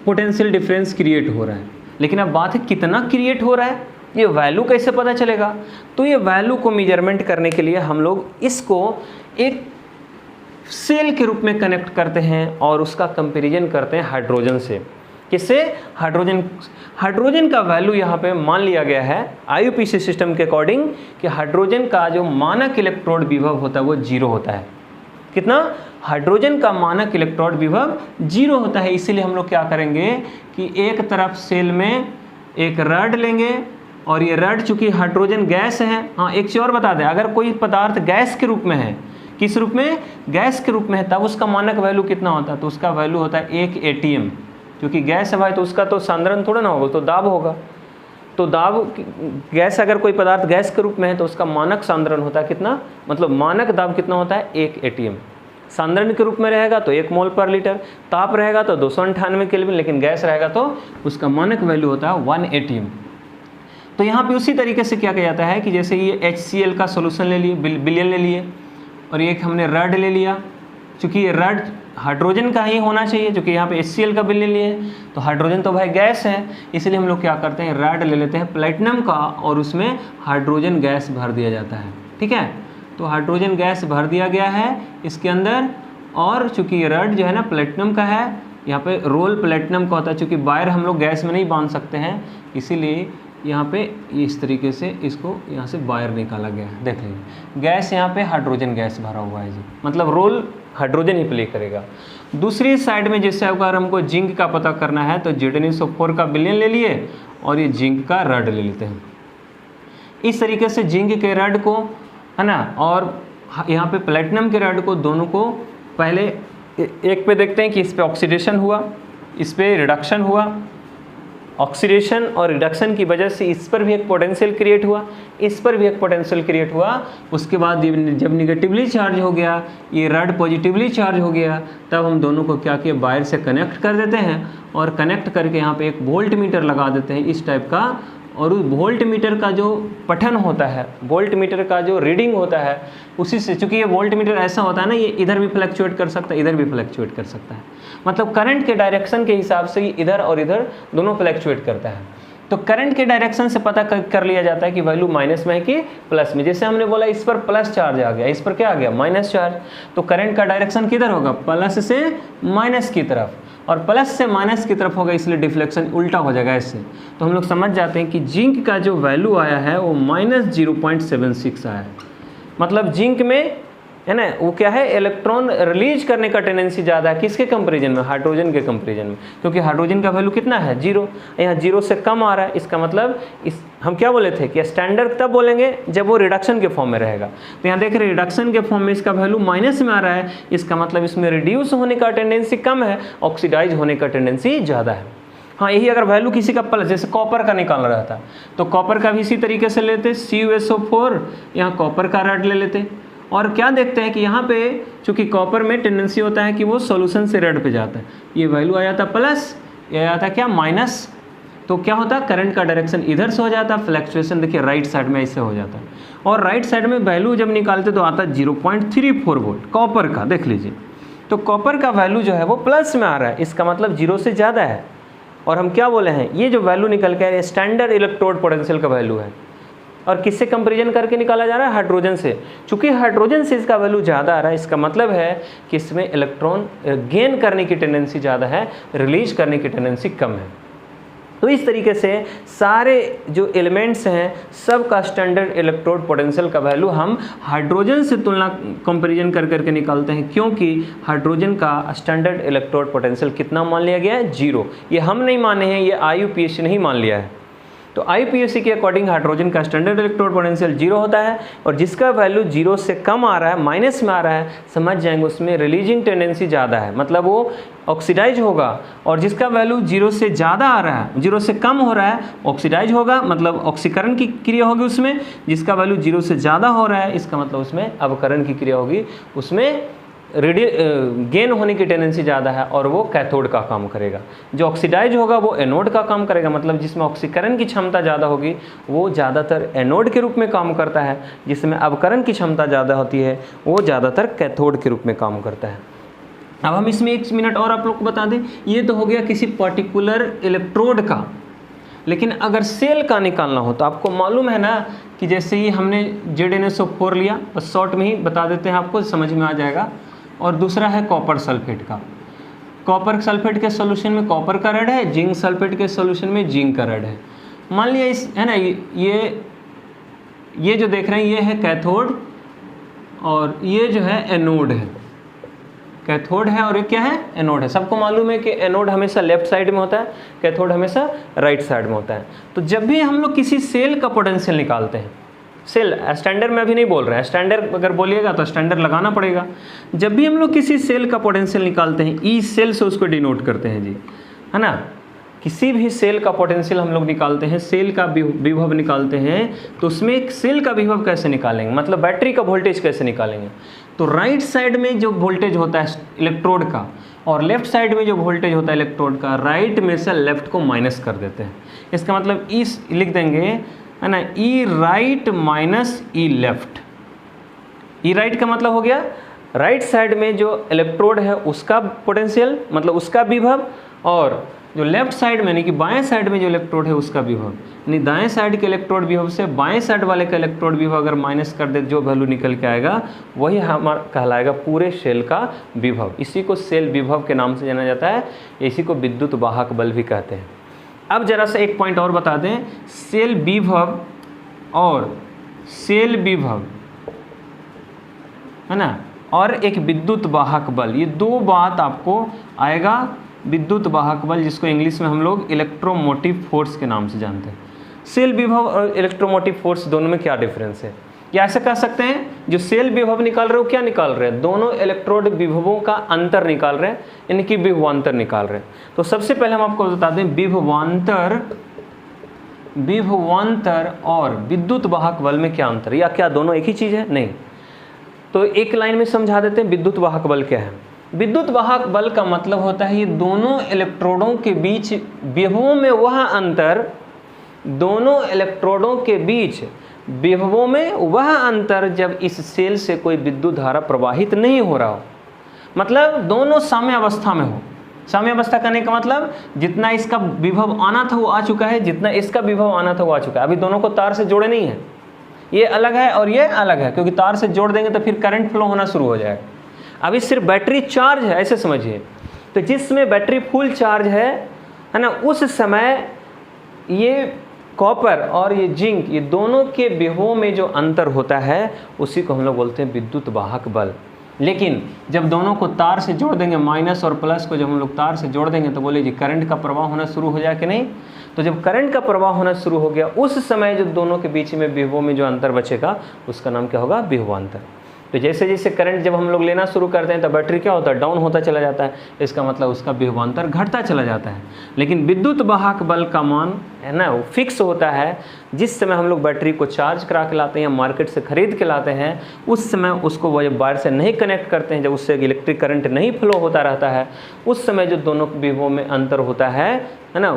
पोटेंशियल डिफरेंस क्रिएट हो रहा है। लेकिन अब बात है कितना क्रिएट हो रहा है, ये वैल्यू कैसे पता चलेगा। तो ये वैल्यू को मेजरमेंट करने के लिए हम लोग इसको एक सेल के रूप में कनेक्ट करते हैं और उसका कंपैरिजन करते हैं हाइड्रोजन से। किससे? हाइड्रोजन का वैल्यू यहाँ पे मान लिया गया है IUPAC सिस्टम के अकॉर्डिंग कि हाइड्रोजन का जो मानक इलेक्ट्रोड विभव होता है वो 0 होता है। कितना? हाइड्रोजन का मानक इलेक्ट्रोड विभव 0 होता है। इसीलिए हम लोग क्या करेंगे कि एक तरफ सेल में एक रड लेंगे और ये रड चूंकि हाइड्रोजन गैस है। हाँ, एक चीज़ और बता दें, अगर कोई पदार्थ गैस के रूप में है, किस रूप में? गैस के रूप में है, तब उसका मानक वैल्यू कितना होता है? तो उसका वैल्यू होता है 1 ATM। क्योंकि गैस है भाई तो उसका तो सांद्रण थोड़ा ना होगा, तो दाब होगा। तो दाब, गैस अगर कोई पदार्थ गैस के रूप में है तो उसका मानक सांद्रण होता है कितना? मतलब मानक दाब कितना होता है? 1 ATM। सांद्रण के रूप में रहेगा तो 1 मोल पर लीटर, ताप रहेगा तो 298 केल्विन, लेकिन गैस रहेगा तो उसका मानक वैल्यू होता है 1 ATM। तो यहाँ पे उसी तरीके से क्या किया जाता है कि जैसे ये HCl का सोल्यूशन ले लिए, विलयन ले लिए, और एक हमने रड ले लिया। चूँकि ये रड हाइड्रोजन का ही होना चाहिए, क्योंकि यहाँ पे HCl का विलयन लिए, तो हाइड्रोजन तो भाई गैस है, इसलिए हम लोग क्या करते हैं, रड ले लेते हैं प्लेटिनम का और उसमें हाइड्रोजन गैस भर दिया जाता है। ठीक है, तो हाइड्रोजन गैस भर दिया गया है इसके अंदर, और चूँकि ये रड जो है ना प्लेटिनम का है, यहाँ पे रोल प्लेटिनम का होता है। चूँकि वायर हम लोग गैस में नहीं बांध सकते हैं, इसीलिए यहाँ पे इस तरीके से इसको यहाँ से वायर निकाला गया है। देख लीजिए, गैस यहाँ पे हाइड्रोजन गैस भरा हुआ है जी, मतलब रोल हाइड्रोजन ही प्ले करेगा। दूसरी साइड में जैसे अगर हमको जिंक का पता करना है तो Zn4 का विलयन ले लिए और ये जिंक का रड ले लेते हैं। इस तरीके से जिंक के रड को, है ना, और यहाँ पे प्लेटिनम के रड को, दोनों को पहले एक पे देखते हैं कि इस पे ऑक्सीडेशन हुआ, इस पे रिडक्शन हुआ। ऑक्सीडेशन और रिडक्शन की वजह से इस पर भी एक पोटेंशियल क्रिएट हुआ, इस पर भी एक पोटेंशियल क्रिएट हुआ। उसके बाद जब निगेटिवली चार्ज हो गया, ये रड पॉजिटिवली चार्ज हो गया, तब हम दोनों को क्या किया, वायर से कनेक्ट कर देते हैं और कनेक्ट करके यहाँ पे एक वोल्ट मीटर लगा देते हैं इस टाइप का। और उस वोल्ट मीटर का जो पठन होता है, वोल्ट मीटर का जो रीडिंग होता है, उसी से, चूँकि ये वोल्ट मीटर ऐसा होता है ना, ये इधर भी फ्लक्चुएट कर सकता है, इधर भी फ्लक्चुएट कर सकता है। मतलब करंट के डायरेक्शन के हिसाब से ये इधर और इधर दोनों फ्लक्चुएट करता है। तो करंट के डायरेक्शन से पता कर लिया जाता है कि वैल्यू माइनस में है कि प्लस में। जैसे हमने बोला इस पर प्लस चार्ज आ गया, इस पर क्या आ गया, माइनस चार्ज, तो करंट का डायरेक्शन किधर होगा, प्लस से माइनस की तरफ, और प्लस से माइनस की तरफ होगा, इसलिए डिफ्लेक्शन उल्टा हो जाएगा इससे। तो हम लोग समझ जाते हैं कि जिंक का जो वैल्यू आया है वो -0.76 आया है। मतलब जिंक में, है ना, वो क्या है, इलेक्ट्रॉन रिलीज करने का टेंडेंसी ज़्यादा है, किसके कंपेरिजन में, हाइड्रोजन के कंपेरिजन में, क्योंकि हाइड्रोजन का वैल्यू कितना है, 0। यहाँ 0 से कम आ रहा है, इसका मतलब हम क्या बोले थे कि स्टैंडर्ड तब बोलेंगे जब वो रिडक्शन के फॉर्म में रहेगा। तो यहाँ देख रहे रिडक्शन के फॉर्म में इसका वैल्यू माइनस में आ रहा है, इसका मतलब इसमें रिड्यूस होने का टेंडेंसी कम है, ऑक्सीडाइज होने का टेंडेंसी ज़्यादा है। हाँ, यही अगर वैल्यू किसी का प्लस, जैसे कॉपर का निकाल रहा था तो कॉपर का भी इसी तरीके से लेते, CuSO4, यहाँ कॉपर का रड ले लेते, और क्या देखते हैं कि यहाँ पे चूँकि कॉपर में टेंडेंसी होता है कि वो सॉल्यूशन से रेड पे जाता है, ये वैल्यू आ जाता प्लस, ये आ जाता क्या, माइनस। तो क्या होता है, करंट का डायरेक्शन इधर से हो जाता है, फ्लक्चुएशन देखिए राइट साइड में ऐसे हो जाता है, और राइट साइड में वैल्यू जब निकालते तो आता है 0.34 वोल्ट कॉपर का। देख लीजिए, तो कॉपर का वैल्यू जो है वो प्लस में आ रहा है, इसका मतलब 0 से ज़्यादा है। और हम क्या बोले हैं, ये जो वैल्यू निकल के आ रहा है स्टैंडर्ड इलेक्ट्रोड पोटेंशियल का वैल्यू है, और किससे कंपेरिजन करके निकाला जा रहा है, हाइड्रोजन से। चूंकि हाइड्रोजन से इसका वैल्यू ज़्यादा आ रहा है, इसका मतलब है कि इसमें इलेक्ट्रॉन गेन करने की टेंडेंसी ज़्यादा है, रिलीज करने की टेंडेंसी कम है। तो इस तरीके से सारे जो एलिमेंट्स हैं सब का स्टैंडर्ड इलेक्ट्रोड पोटेंशियल का वैल्यू हम हाइड्रोजन से तुलना कंपैरिजन कर करके निकालते हैं, क्योंकि हाइड्रोजन का स्टैंडर्ड इलेक्ट्रोड पोटेंशियल कितना मान लिया गया है, 0। ये हम नहीं माने हैं, ये IUPAC नहीं मान लिया है। तो IUPAC के अकॉर्डिंग हाइड्रोजन का स्टैंडर्ड इलेक्ट्रोड पोटेंशियल 0 होता है, और जिसका वैल्यू 0 से कम आ रहा है, माइनस में आ रहा है, समझ जाएंगे उसमें रिलीजिंग टेंडेंसी ज़्यादा है, मतलब वो ऑक्सीडाइज होगा। और जिसका वैल्यू 0 से ज़्यादा आ रहा है, 0 से कम हो रहा है, ऑक्सीडाइज होगा, मतलब ऑक्सीकरण की क्रिया होगी उसमें। जिसका वैल्यू 0 से ज़्यादा हो रहा है, इसका मतलब उसमें अवकरण की क्रिया होगी, उसमें गेन होने की टेंडेंसी ज़्यादा है, और वो कैथोड का काम करेगा। जो ऑक्सीडाइज होगा वो एनोड का काम करेगा, मतलब जिसमें ऑक्सीकरण की क्षमता ज़्यादा होगी वो ज़्यादातर एनोड के रूप में काम करता है, जिसमें अवकरण की क्षमता ज़्यादा होती है वो ज़्यादातर कैथोड के रूप में काम करता है। अब हम इसमें 1 मिनट और आप लोग को बता दें, ये तो हो गया किसी पर्टिकुलर इलेक्ट्रोड का, लेकिन अगर सेल का निकालना हो तो आपको मालूम है ना कि जैसे ही हमने ZnSO4 लिया, बस शॉर्ट में ही बता देते हैं आपको, समझ में आ जाएगा। और दूसरा है कॉपर सल्फेट का। कॉपर सल्फेट के सॉल्यूशन में कॉपर का रेड है, जिंक सल्फेट के सॉल्यूशन में जिंक का रेड है। मान लिया इस है ना, ये जो देख रहे हैं ये है कैथोड और ये जो है एनोड है। कैथोड है और ये क्या है, एनोड है। सबको मालूम है कि एनोड हमेशा लेफ्ट साइड में होता है, कैथोड हमेशा राइट साइड में होता है। तो जब भी हम लोग किसी सेल का पोटेंशियल निकालते हैं, सेल स्टैंडर्ड में अभी नहीं बोल रहे हैं, स्टैंडर्ड अगर बोलिएगा तो स्टैंडर्ड लगाना पड़ेगा। जब भी हम लोग किसी सेल का पोटेंशियल निकालते हैं, ई सेल से उसको डिनोट करते हैं जी, है ना। किसी भी सेल का पोटेंशियल हम लोग निकालते हैं, सेल का विभव निकालते हैं, तो उसमें एक सेल का विभव कैसे निकालेंगे, मतलब बैटरी का वोल्टेज कैसे निकालेंगे। तो राइट साइड में जो वोल्टेज होता है इलेक्ट्रोड का और लेफ्ट साइड में जो वोल्टेज होता है इलेक्ट्रोड का, राइट में से लेफ्ट को माइनस कर देते हैं। इसका मतलब ई लिख देंगे, है ना, ई राइट माइनस ई लेफ्ट। ई राइट का मतलब हो गया राइट साइड में जो इलेक्ट्रोड है उसका पोटेंशियल, मतलब उसका विभव, और जो लेफ्ट साइड में यानी कि बाएं साइड में जो इलेक्ट्रोड है उसका विभव, यानी दाएं साइड के इलेक्ट्रोड विभव से बाएं साइड वाले का इलेक्ट्रोड विभव अगर माइनस कर दे, जो वैल्यू निकल के आएगा वही हमारा कहलाएगा पूरे सेल का विभव। इसी को सेल विभव के नाम से जाना जाता है, इसी को विद्युत वाहक बल भी कहते हैं। अब जरा सा एक पॉइंट और बता दें, सेल विभव और सेल विभव, है ना, और एक विद्युत वाहक बल, ये दो बात आपको आएगा। विद्युत वाहक बल जिसको इंग्लिश में हम लोग इलेक्ट्रोमोटिव फोर्स के नाम से जानते हैं। सेल विभव और इलेक्ट्रोमोटिव फोर्स दोनों में क्या डिफरेंस है, या ऐसे कह सकते हैं जो सेल विभव निकाल रहे हो क्या निकाल रहे हैं, दोनों इलेक्ट्रोड विभवों का अंतर निकाल रहे हैं, इनकी विभवांतर निकाल रहे हैं। तो सबसे पहले हम आपको बता दें विभवांतर और विद्युत वाहक बल में क्या अंतर, या क्या दोनों एक ही चीज़ है, नहीं। तो एक लाइन में समझा देते हैं विद्युत वाहक बल क्या है। विद्युत वाहक बल का मतलब होता है ये दोनों इलेक्ट्रोडों के बीच विभवों में वह अंतर, दोनों इलेक्ट्रोडों के बीच विभवों में वह अंतर जब इस सेल से कोई विद्युत धारा प्रवाहित नहीं हो रहा हो, मतलब दोनों साम्य अवस्था में हो। साम्य अवस्था करने का मतलब जितना इसका विभव आना था वो आ चुका है, जितना इसका विभव आना था वो आ चुका है। अभी दोनों को तार से जोड़े नहीं है, ये अलग है और ये अलग है, क्योंकि तार से जोड़ देंगे तो फिर करंट फ्लो होना शुरू हो जाएगा। अभी सिर्फ बैटरी चार्ज है, ऐसे समझिए। तो जिस समय बैटरी फुल चार्ज है ना, उस समय ये कॉपर और ये जिंक, ये दोनों के विभवों में जो अंतर होता है उसी को हम लोग बोलते हैं विद्युत वाहक बल। लेकिन जब दोनों को तार से जोड़ देंगे, माइनस और प्लस को जब हम लोग तार से जोड़ देंगे, तो बोले जी करंट का प्रवाह होना शुरू हो जाए कि नहीं। तो जब करंट का प्रवाह होना शुरू हो गया, उस समय जो दोनों के बीच में विभवों में जो अंतर बचेगा उसका नाम क्या होगा, विभवांतर। तो जैसे जैसे करंट जब हम लोग लेना शुरू करते हैं तो बैटरी क्या होता है, डाउन होता चला जाता है, इसका मतलब उसका विभवांतर घटता चला जाता है। लेकिन विद्युत वाहक बल का मान है ना, वो फिक्स होता है। जिस समय हम लोग बैटरी को चार्ज करा के लाते हैं, मार्केट से खरीद के लाते हैं, उस समय उसको वो जब वायर से नहीं कनेक्ट करते हैं, जब उससे इलेक्ट्रिक करंट नहीं फ्लो होता रहता है, उस समय जो दोनों विभवों में अंतर होता है ना,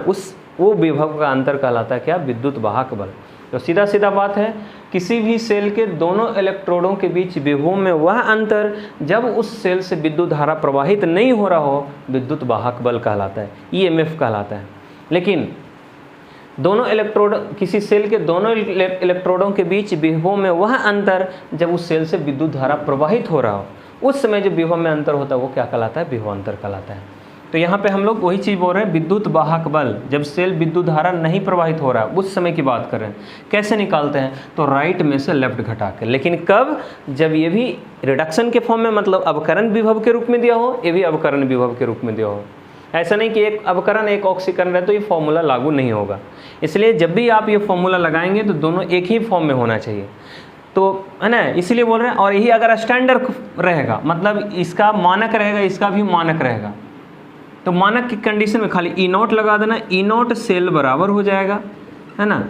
वो विभव का अंतर कहलाता है क्या, विद्युत वाहक बल। तो सीधा सीधा बात है, किसी भी सेल के दोनों इलेक्ट्रोडों के बीच विभवों में वह अंतर जब उस सेल से विद्युत धारा प्रवाहित नहीं हो रहा हो, विद्युत वाहक बल कहलाता है, ईएमएफ कहलाता है। लेकिन दोनों इलेक्ट्रोड, किसी सेल के दोनों इलेक्ट्रोडों के बीच विभवों में वह अंतर जब उस सेल से विद्युत धारा प्रवाहित हो रहा हो, उस समय जो विभव में अंतर होता है वो क्या कहलाता है, विभवांतर कहलाता है। तो यहाँ पे हम लोग वही चीज़ बोल रहे हैं, विद्युत वाहक बल जब सेल विद्युत धारा नहीं प्रवाहित हो रहा है उस समय की बात कर रहे हैं। कैसे निकालते हैं, तो राइट में से लेफ्ट घटा के। लेकिन कब, जब ये भी रिडक्शन के फॉर्म में, मतलब अवकरण विभव के रूप में दिया हो, ये भी अवकरण विभव के रूप में दिया हो। ऐसा नहीं कि एक अवकरण एक ऑक्सीकरण है तो ये फॉर्मूला लागू नहीं होगा। इसलिए जब भी आप ये फॉर्मूला लगाएंगे तो दोनों एक ही फॉर्म में होना चाहिए, तो है ना, इसीलिए बोल रहे हैं। और यही अगर स्टैंडर्ड रहेगा, मतलब इसका मानक रहेगा, इसका भी मानक रहेगा, तो मानक की कंडीशन में खाली ई नॉट लगा देना, ई नॉट सेल बराबर हो जाएगा, है ना।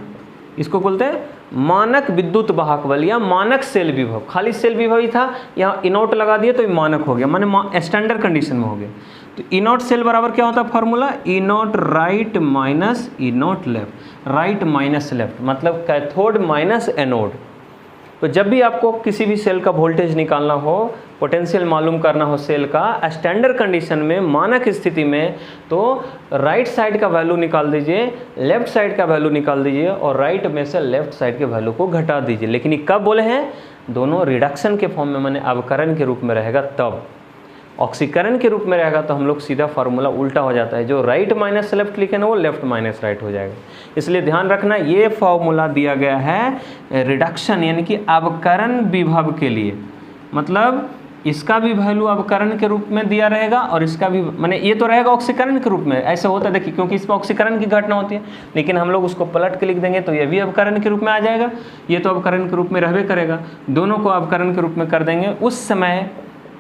इसको बोलते हैं मानक विद्युत वाहक बल या मानक सेल विभव। खाली सेल विभव ही था, यहाँ ई नॉट लगा दिए तो ये मानक हो गया, माने स्टैंडर्ड कंडीशन में हो गया। तो ई नॉट सेल बराबर क्या होता है formula, E not right minus E not left, right minus left, मतलब कैथोड माइनस एनोड। तो जब भी आपको किसी भी सेल का वोल्टेज निकालना हो, पोटेंशियल मालूम करना हो सेल का स्टैंडर्ड कंडीशन में, मानक स्थिति में, तो राइट साइड का वैल्यू निकाल दीजिए, लेफ्ट साइड का वैल्यू निकाल दीजिए और राइट में से लेफ्ट साइड के वैल्यू को घटा दीजिए। लेकिन ये कब बोले हैं, दोनों रिडक्शन के फॉर्म में, माने अवकरण के रूप में रहेगा तब। ऑक्सीकरण के रूप में रहेगा तो हम लोग सीधा फार्मूला उल्टा हो जाता है, जो राइट माइनस लेफ्ट लिखे ना वो लेफ्ट माइनस राइट हो जाएगा। इसलिए ध्यान रखना ये फार्मूला दिया गया है रिडक्शन यानी कि अवकरण विभव के लिए, मतलब इसका भी वैल्यू अवकरण के रूप में दिया रहेगा और इसका भी, माने ये तो रहेगा ऑक्सीकरण के रूप में, ऐसे होता है देखिए, क्योंकि इसमें ऑक्सीकरण की घटना होती है, लेकिन हम लोग उसको पलट के लिख देंगे तो ये भी अवकरण के रूप में आ जाएगा, ये तो अवकरण के रूप में रहबे करेगा, दोनों को अवकरण के रूप में कर देंगे, उस समय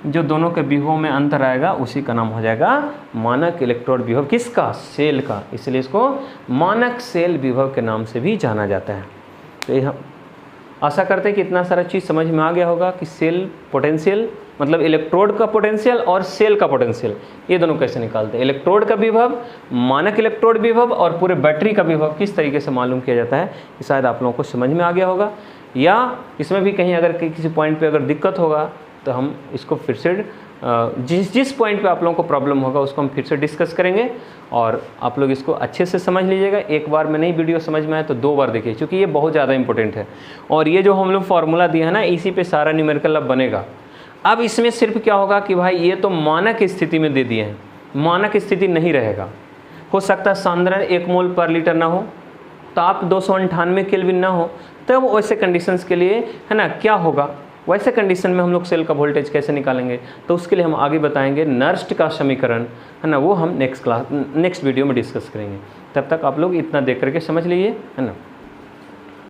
जो दोनों के विभव में अंतर आएगा उसी का नाम हो जाएगा मानक इलेक्ट्रोड विभव, किसका, सेल का, इसलिए इसको मानक सेल विभव के नाम से भी जाना जाता है। तो ये हम आशा करते हैं कि इतना सारा चीज़ समझ में आ गया होगा कि सेल पोटेंशियल मतलब इलेक्ट्रोड का पोटेंशियल और सेल का पोटेंशियल ये दोनों कैसे निकालते हैं, इलेक्ट्रोड का विभव, मानक इलेक्ट्रोड विभव और पूरे बैटरी का विभव किस तरीके से मालूम किया जाता है, ये शायद आप लोगों को समझ में आ गया होगा। या इसमें भी कहीं अगर किसी पॉइंट पे अगर दिक्कत होगा तो हम इसको फिर से जिस पॉइंट पे आप लोगों को प्रॉब्लम होगा उसको हम फिर से डिस्कस करेंगे और आप लोग इसको अच्छे से समझ लीजिएगा। एक बार में नहीं वीडियो समझ में आए तो 2 बार देखिए, क्योंकि ये बहुत ज़्यादा इंपॉर्टेंट है। और ये जो हम लोग फार्मूला दिया है ना, इसी पे सारा न्यूमेरिकल अब बनेगा। अब इसमें सिर्फ क्या होगा कि भाई ये तो मानक स्थिति में दे दिए हैं, मानक स्थिति नहीं रहेगा, हो सकता है सांद्रण 1 मोल पर लीटर ना हो, ताप 298 केल्विन ना हो, तब वैसे कंडीशंस के लिए है ना क्या होगा, वैसे कंडीशन में हम लोग सेल का वोल्टेज कैसे निकालेंगे, तो उसके लिए हम आगे बताएंगे नर्स्ट का समीकरण है ना, वो हम नेक्स्ट वीडियो में डिस्कस करेंगे। तब तक आप लोग इतना देख करके समझ लीजिए है ना।